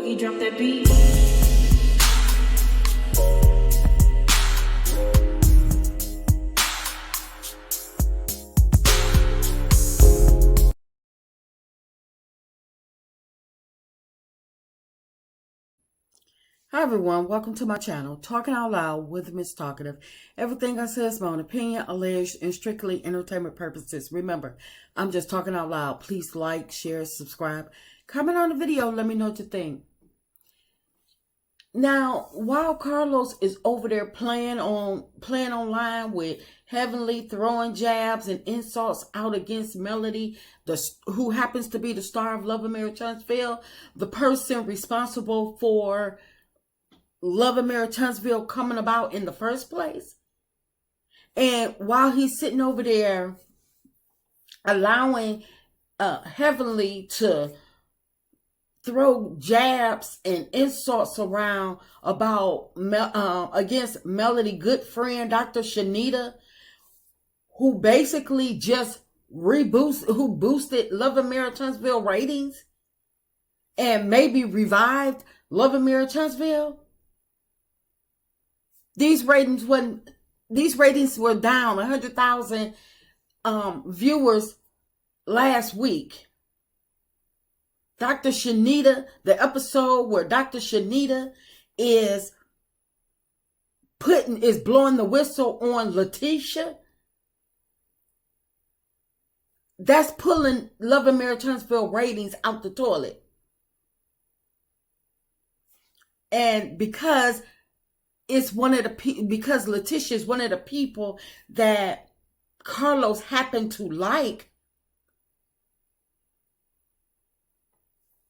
Boogie, drop that beat. Hi everyone, welcome to my channel, Talking Out Loud with Miss Talkative. Everything I say is my own opinion, alleged, and strictly entertainment purposes. Remember, I'm just talking out loud. Please like, share, subscribe, comment on the video, let me know what you think. Now, while Carlos is over there playing online with Heavenly, throwing jabs and insults out against Melody, who happens to be the star of Love Mary Tunstall, the person responsible for Love Mary Tunstall coming about in the first place. And while he's sitting over there allowing Heavenly to throw jabs and insults around about against Melody good friend Dr. Shanita, who basically just boosted Love Mary Tunstall ratings and maybe revived Love Mary Tunstall. These ratings were down 100,000 viewers last week. Dr. Shanita, the episode where Dr. Shanita is blowing the whistle on Letitia, that's pulling Love Mary Tunstall ratings out the toilet. And because Letitia is one of the people that Carlos happened to like,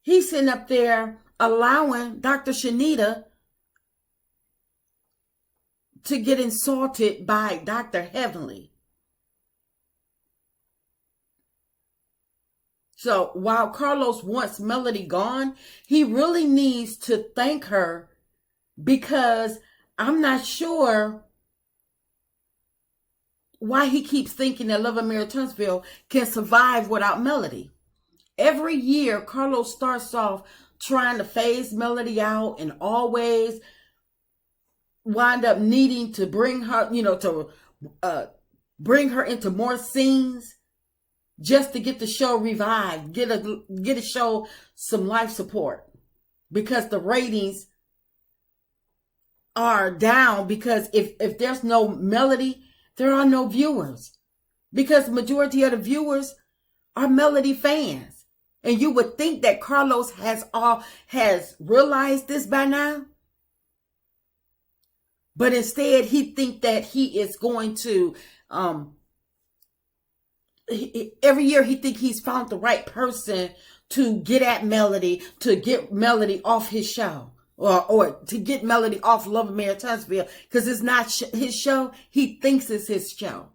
he's sitting up there allowing Dr. Shanita to get insulted by Dr. Heavenly. So while Carlos wants Melody gone, he really needs to thank her, because I'm not sure why he keeps thinking that Love Mary Tunstall can survive without Melody. Every year, Carlos starts off trying to phase Melody out and always wind up needing to bring her, bring her into more scenes just to get the show revived, get a show some life support, because the ratings are down. Because if there's no Melody, there are no viewers, because the majority of the viewers are Melody fans. And you would think that Carlos has realized this by now. But instead, he thinks that he is going to, every year he thinks he's found the right person to get at Melody, to get Melody off his show. Or to get Melody off Love Mary Tunstall, because it's not his show. He thinks it's his show.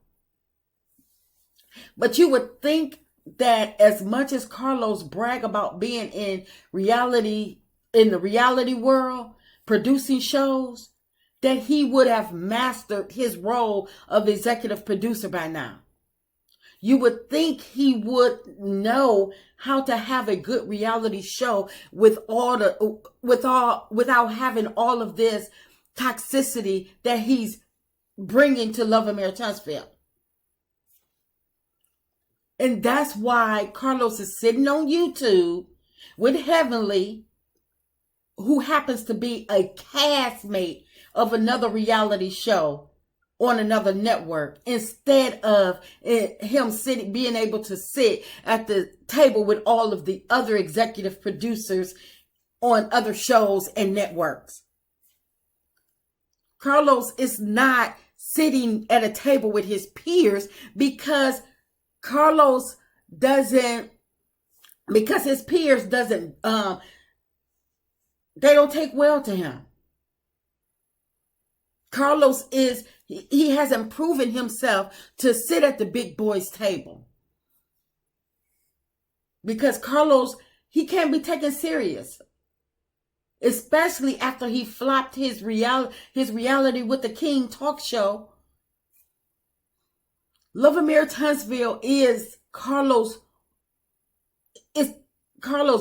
But you would think that as much as Carlos brag about being in the reality world, producing shows, that he would have mastered his role of executive producer by now. You would think he would know how to have a good reality show without having all of this toxicity that he's bringing to Love Mary Tunstall. And that's why Carlos is sitting on YouTube with Heavenly, who happens to be a castmate of another reality show on another network, instead of him being able to sit at the table with all of the other executive producers on other shows and networks. Carlos is not sitting at a table with his peers because his peers they don't take well to him. Carlos he hasn't proven himself to sit at the big boys' table, because Carlos, he can't be taken serious, especially after he flopped his reality with the King talk show. Love Mary Tunstall is Carlos'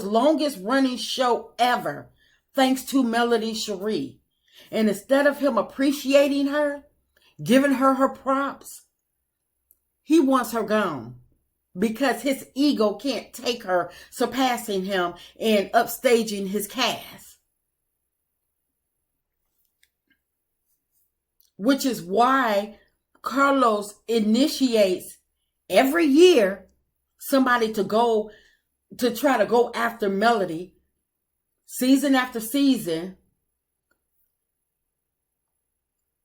longest running show ever. thanks to Melody Cherie. And instead of him appreciating her, giving her props, he wants her gone because his ego can't take her, surpassing him and upstaging his cast. Which is why Carlos initiates every year somebody to try to go after Melody, season after season.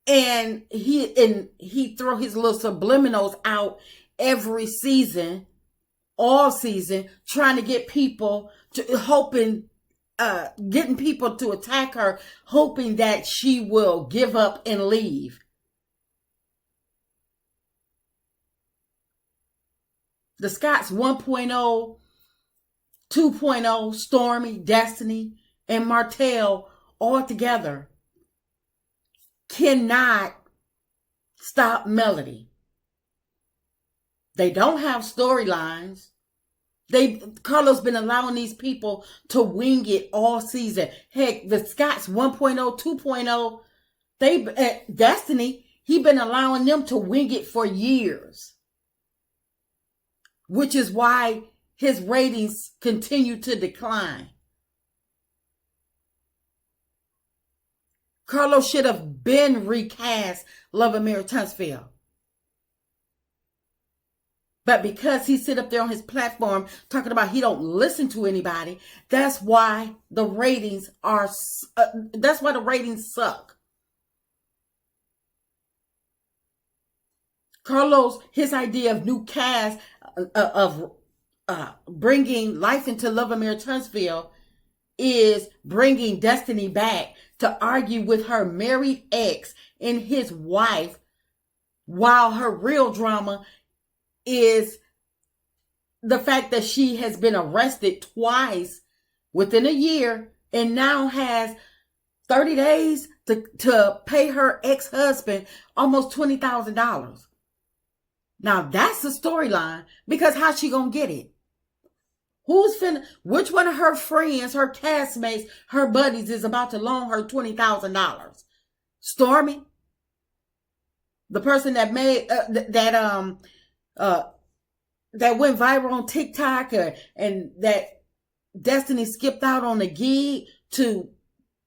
And he throw his little subliminals out every season, all season, trying to get people to getting people to attack her, hoping that she will give up and leave. The Scotts 1.0, 2.0, Stormy, Destiny, and Martell all together cannot stop Melody. They don't have storylines. Carlos been allowing these people to wing it all season. Heck, the Scotts 1.0, 2.0, Destiny, he been allowing them to wing it for years. Which is why his ratings continue to decline. Carlos should have been recast Lavamere Tunstall. But because he sit up there on his platform talking about he don't listen to anybody, that's why the ratings suck. Carlos, his idea of new cast of bringing life into Lavamere Tunstall is bringing Destiny back to argue with her married ex and his wife, while her real drama is the fact that she has been arrested twice within a year and now has 30 days to pay her ex-husband almost $20,000. Now that's the storyline, because how's she gonna get it? Which one of her friends, her castmates, her buddies is about to loan her $20,000? Stormy? The person that made, that went viral on TikTok, and that Destiny skipped out on a gig to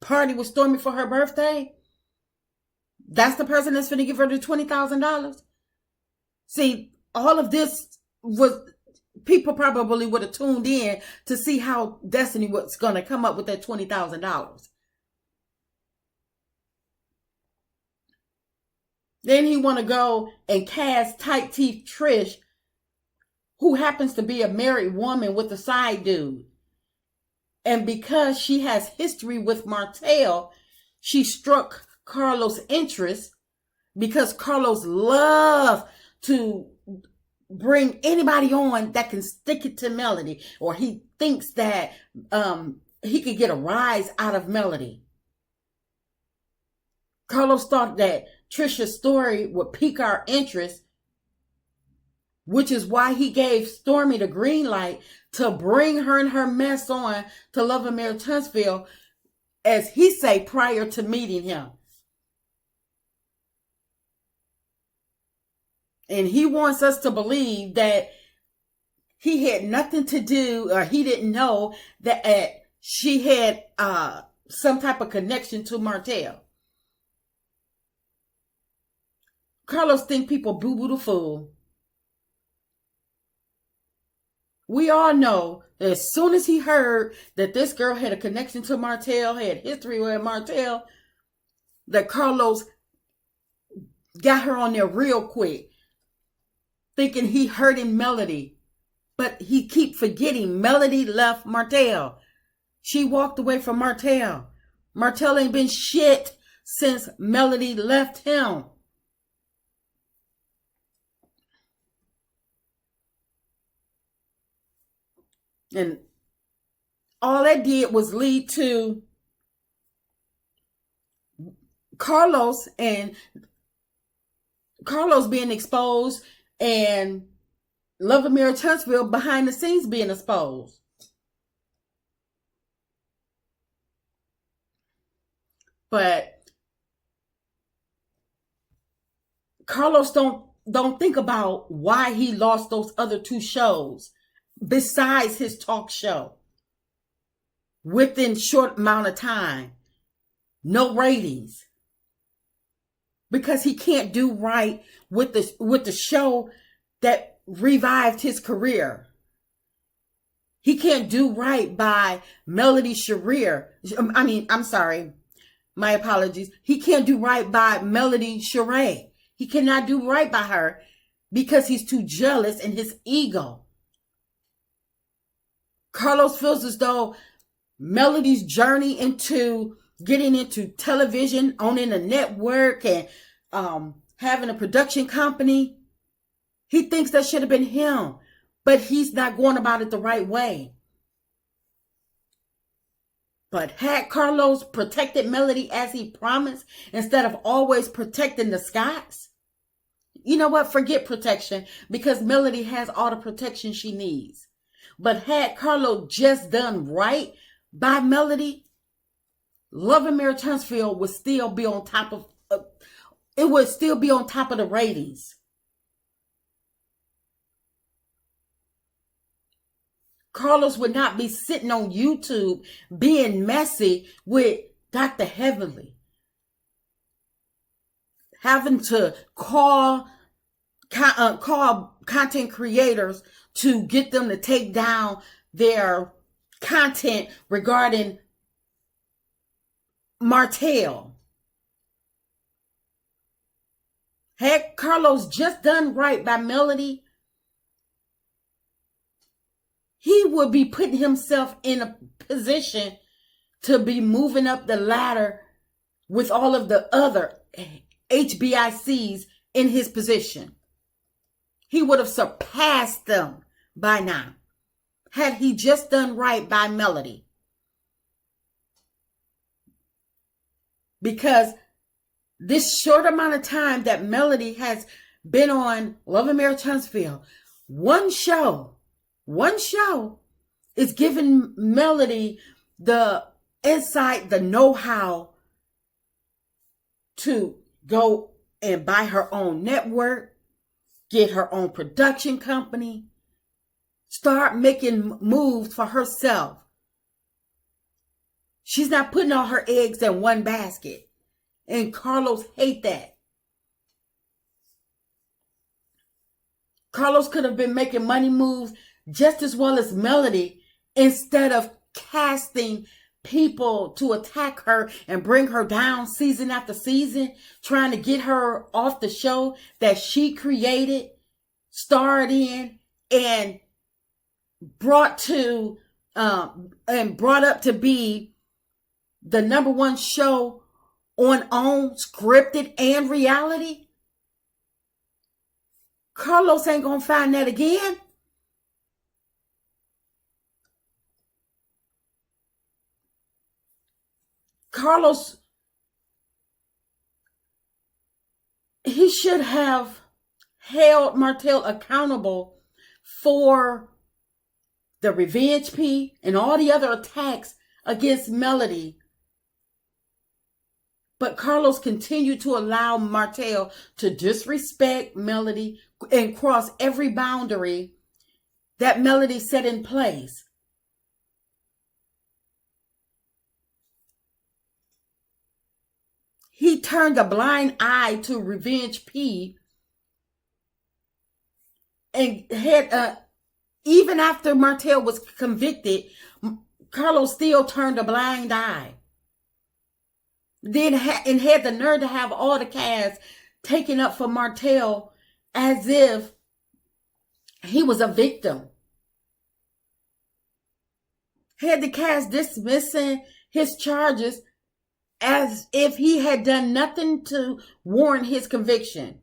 party with Stormy for her birthday? That's the person that's finna give her the $20,000? See, all of this was, people probably would have tuned in to see how Destiny was going to come up with that $20,000. Then he want to go and cast tight teeth Trish, who happens to be a married woman with a side dude. And because she has history with Martell, she struck Carlos' interest, because Carlos loves to bring anybody on that can stick it to Melody, or he thinks that he could get a rise out of Melody. Carlos thought that Trisha's story would pique our interest, which is why he gave Stormy the green light to bring her and her mess on to Lavamere Tunstall, as he say, prior to meeting him. And he wants us to believe that he had nothing to do, or he didn't know that she had some type of connection to Martell. Carlos think people boo-boo the fool. We all know that as soon as he heard that this girl had a connection to Martell, had history with Martell, that Carlos got her on there real quick, thinking he hurting Melody. But he keep forgetting Melody left Martell. She walked away from Martell. Martell ain't been shit since Melody left him. And all that did was lead to Carlos being exposed, and Lavamere Tunstall behind the scenes being exposed. But Carlos don't think about why he lost those other two shows besides his talk show within short amount of time. No ratings. Because he can't do right with the show that revived his career. He can't do right by Melody Sharir. I'm sorry. My apologies. He can't do right by Melody Sharir. He cannot do right by her because he's too jealous in his ego. Carlos feels as though Melody's journey into getting into television, owning a network, and having a production company, he thinks that should have been him, but he's not going about it the right way. But had Carlos protected Melody as he promised, instead of always protecting the Scotts, you know what? Forget protection, because Melody has all the protection she needs. But had Carlos just done right by Melody, Love and Mary Tunstfield would still be on top of it would still be on top of the ratings. Carlos would not be sitting on YouTube being messy with Dr. Heavenly, having to call content creators to get them to take down their content regarding Martell. Had Carlos just done right by Melody, he would be putting himself in a position to be moving up the ladder with all of the other HBICs in his position. He would have surpassed them by now had he just done right by Melody. Because this short amount of time that Melody has been on Love and Mary Tunstfield, one show is giving Melody the insight, the know-how to go and buy her own network, get her own production company, start making moves for herself. She's not putting all her eggs in one basket. And Carlos hates that. Carlos could have been making money moves just as well as Melody, instead of casting people to attack her and bring her down season after season, trying to get her off the show that she created, starred in, and brought up to be the number one show on OWN, scripted and reality. Carlos ain't gonna find that again. Carlos, he should have held Martell accountable for the revenge P and all the other attacks against Melody. But Carlos continued to allow Martell to disrespect Melody and cross every boundary that Melody set in place. He turned a blind eye to Revenge P and had, even after Martell was convicted, Carlos still turned a blind eye. Then and had the nerve to have all the cast taken up for Martell as if he was a victim. Had the cast dismissing his charges as if he had done nothing to warrant his conviction,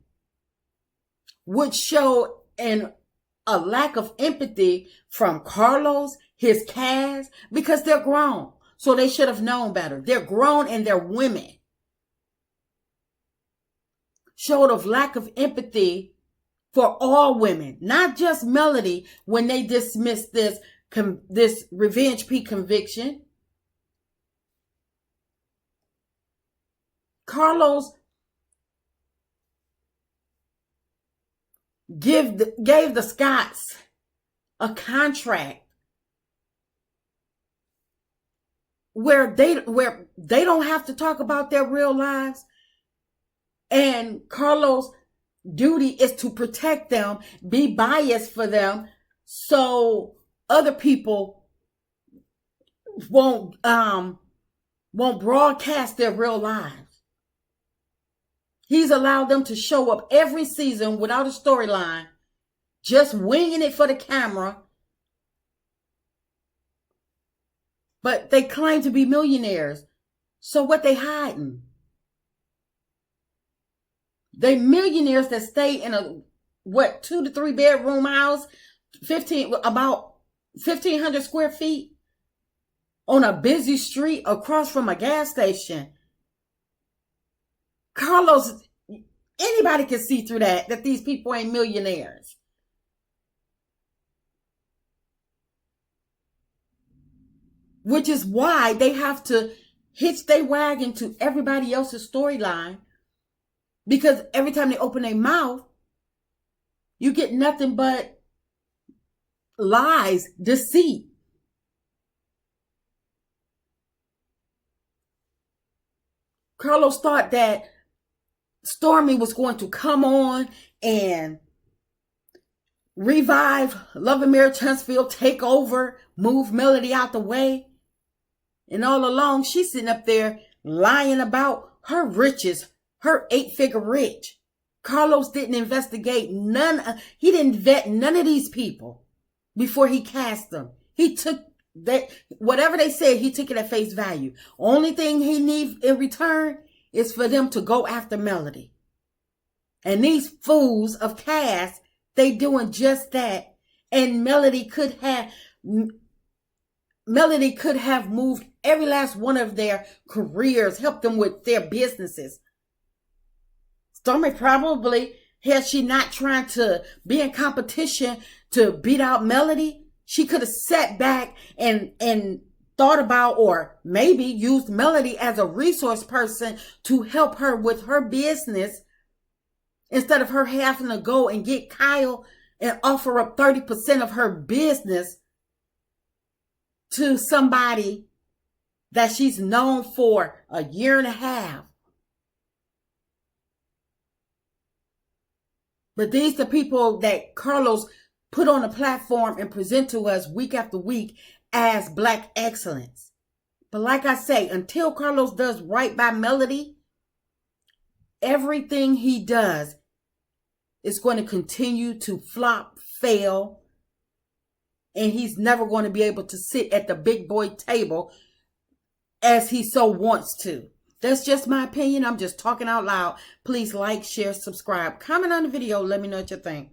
would show a lack of empathy from Carlos, his cast, because they're grown. So they should have known better. They're grown and they're women. Showed a lack of empathy for all women, not just Melody, when they dismissed this Revenge P conviction. Carlos gave the Scotts a contract where they don't have to talk about their real lives, and Carlos' duty is to protect them, be biased for them, so other people won't broadcast their real lives. He's allowed them to show up every season without a storyline, just winging it for the camera. But they claim to be millionaires. So what they hiding? They millionaires that stay in a 2 to 3 bedroom house, about 1,500 square feet on a busy street across from a gas station. Carlos, anybody can see through that these people ain't millionaires. Which is why they have to hitch their wagon to everybody else's storyline. Because every time they open their mouth, you get nothing but lies, deceit. Carlos thought that Stormy was going to come on and revive Love and Marriage Huntsville, take over, move Melody out the way. And all along, she's sitting up there lying about her riches, her 8-figure rich. Carlos didn't investigate he didn't vet none of these people before he cast them. He took that, whatever they said, he took it at face value. Only thing he needs in return is for them to go after Melody. And these fools of cast, they doing just that. And Melody could have moved every last one of their careers, helped them with their businesses. Stormy probably, had she not trying to be in competition to beat out Melody, she could have sat back and thought about, or maybe used Melody as a resource person to help her with her business, instead of her having to go and get Kyle and offer up 30% of her business to somebody that she's known for a year and a half. But these are the people that Carlos put on a platform and present to us week after week as Black excellence. But like I say, until Carlos does right by Melody, everything he does is going to continue to flop, fail, and he's never going to be able to sit at the big boy table as he so wants to. That's just my opinion. I'm just talking out loud. Please like, share, subscribe, comment on the video. Let me know what you think.